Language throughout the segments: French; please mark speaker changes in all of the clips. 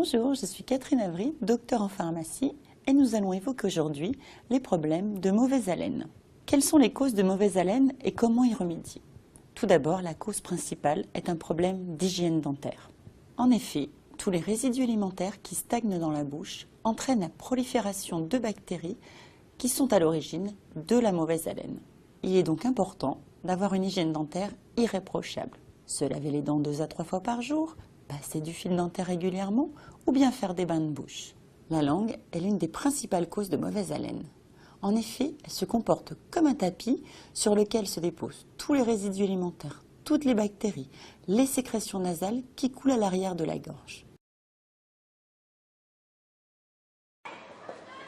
Speaker 1: Bonjour, je suis Catherine Avry, docteure en pharmacie, et nous allons évoquer aujourd'hui les problèmes de mauvaise haleine. Quelles sont les causes de mauvaise haleine et comment y remédier? Tout d'abord, la cause principale est un problème d'hygiène dentaire. En effet, tous les résidus alimentaires qui stagnent dans la bouche entraînent la prolifération de bactéries qui sont à l'origine de la mauvaise haleine. Il est donc important d'avoir une hygiène dentaire irréprochable. Se laver les dents 2 à 3 fois par jour, passer du fil dentaire régulièrement ou bien faire des bains de bouche. La langue est l'une des principales causes de mauvaise haleine. En effet, elle se comporte comme un tapis sur lequel se déposent tous les résidus alimentaires, toutes les bactéries, les sécrétions nasales qui coulent à l'arrière de la gorge.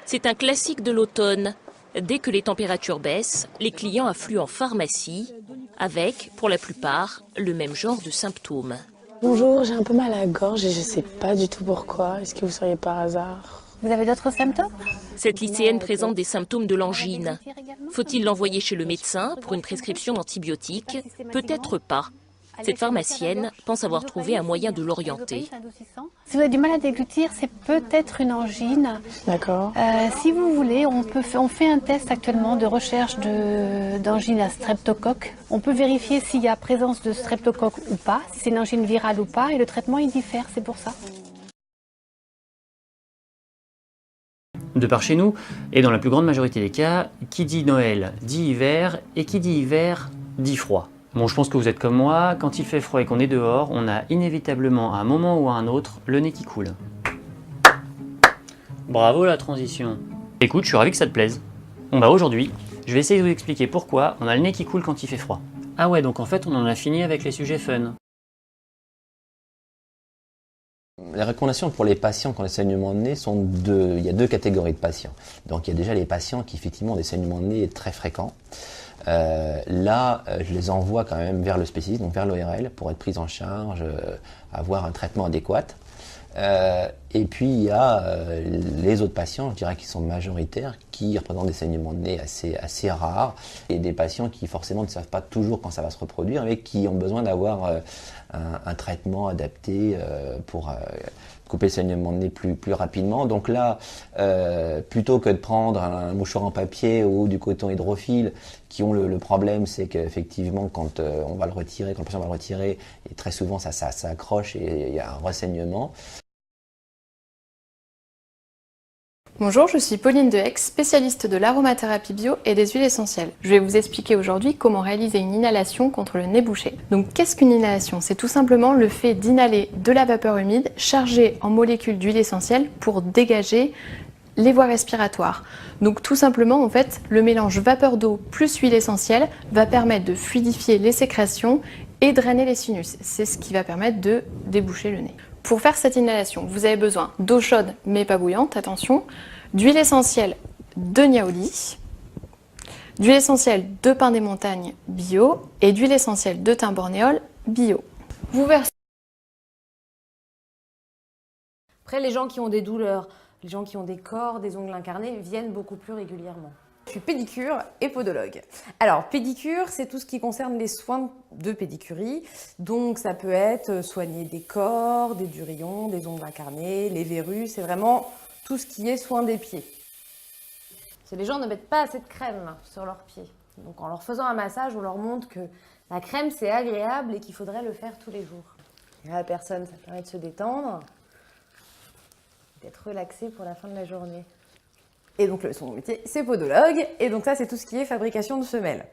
Speaker 2: C'est un classique de l'automne. Dès que les températures baissent, les clients affluent en pharmacie avec, pour la plupart, le même genre de symptômes.
Speaker 3: Bonjour, j'ai un peu mal à la gorge et je ne sais pas du tout pourquoi. Est-ce que vous sauriez par hasard?
Speaker 4: Vous avez d'autres symptômes?
Speaker 2: Cette lycéenne présente des symptômes de l'angine. Faut-il l'envoyer chez le médecin pour une prescription d'antibiotiques? Peut-être pas. Cette pharmacienne pense avoir trouvé un moyen de l'orienter.
Speaker 4: Si vous avez du mal à déglutir, c'est peut-être une angine.
Speaker 3: D'accord.
Speaker 4: Si vous voulez, on fait un test actuellement de recherche d'angine à streptocoque. On peut vérifier s'il y a présence de streptocoque ou pas, si c'est une angine virale ou pas, et le traitement il diffère, c'est pour ça.
Speaker 5: De par chez nous, et dans la plus grande majorité des cas, qui dit Noël dit hiver, et qui dit hiver dit froid. Bon, je pense que vous êtes comme moi, quand il fait froid et qu'on est dehors, on a inévitablement à un moment ou à un autre le nez qui coule. Bravo la transition. Écoute, je suis ravi que ça te plaise. Bon bah aujourd'hui, je vais essayer de vous expliquer pourquoi on a le nez qui coule quand il fait froid. Ah ouais, donc en fait on en a fini avec les sujets fun.
Speaker 6: Les recommandations pour les patients qui ont des saignements de nez sont il y a 2 catégories de patients. Donc il y a déjà les patients qui effectivement ont des saignements de nez très fréquents. Je les envoie quand même vers le spécialiste, donc vers l'ORL, pour être pris en charge, avoir un traitement adéquat. Et puis il y a les autres patients, je dirais, qui sont majoritaires, qui représentent des saignements de nez assez rares, et des patients qui forcément ne savent pas toujours quand ça va se reproduire, mais qui ont besoin d'avoir un traitement adapté pour couper le saignement de nez plus rapidement. Donc là, plutôt que de prendre un mouchoir en papier ou du coton hydrophile, qui ont le problème, c'est qu'effectivement, quand on va le retirer, quand le patient va le retirer, et très souvent ça accroche et il y a un ressaignement.
Speaker 7: Bonjour, je suis Pauline Dehex, spécialiste de l'aromathérapie bio et des huiles essentielles. Je vais vous expliquer aujourd'hui comment réaliser une inhalation contre le nez bouché. Donc qu'est-ce qu'une inhalation? C'est tout simplement le fait d'inhaler de la vapeur humide chargée en molécules d'huile essentielle pour dégager les voies respiratoires. Donc tout simplement, en fait, le mélange vapeur d'eau plus huile essentielle va permettre de fluidifier les sécrétions et drainer les sinus. C'est ce qui va permettre de déboucher le nez. Pour faire cette inhalation, vous avez besoin d'eau chaude mais pas bouillante, attention, d'huile essentielle de niaouli, d'huile essentielle de pin des montagnes bio et d'huile essentielle de thym bornéol bio. Vous versez.
Speaker 8: Après, les gens qui ont des douleurs, les gens qui ont des corps, des ongles incarnés viennent beaucoup plus régulièrement. Je suis pédicure et podologue. Alors, pédicure, c'est tout ce qui concerne les soins de pédicurie. Donc, ça peut être soigner des corps, des durillons, des ongles incarnés, les verrues. C'est vraiment tout ce qui est soin des pieds. Les gens ne mettent pas assez de crème sur leurs pieds. Donc, en leur faisant un massage, on leur montre que la crème, c'est agréable et qu'il faudrait le faire tous les jours. Et à la personne, ça permet de se détendre, d'être relaxé pour la fin de la journée. Et donc, son métier, c'est podologue. Et donc, ça, c'est tout ce qui est fabrication de semelles.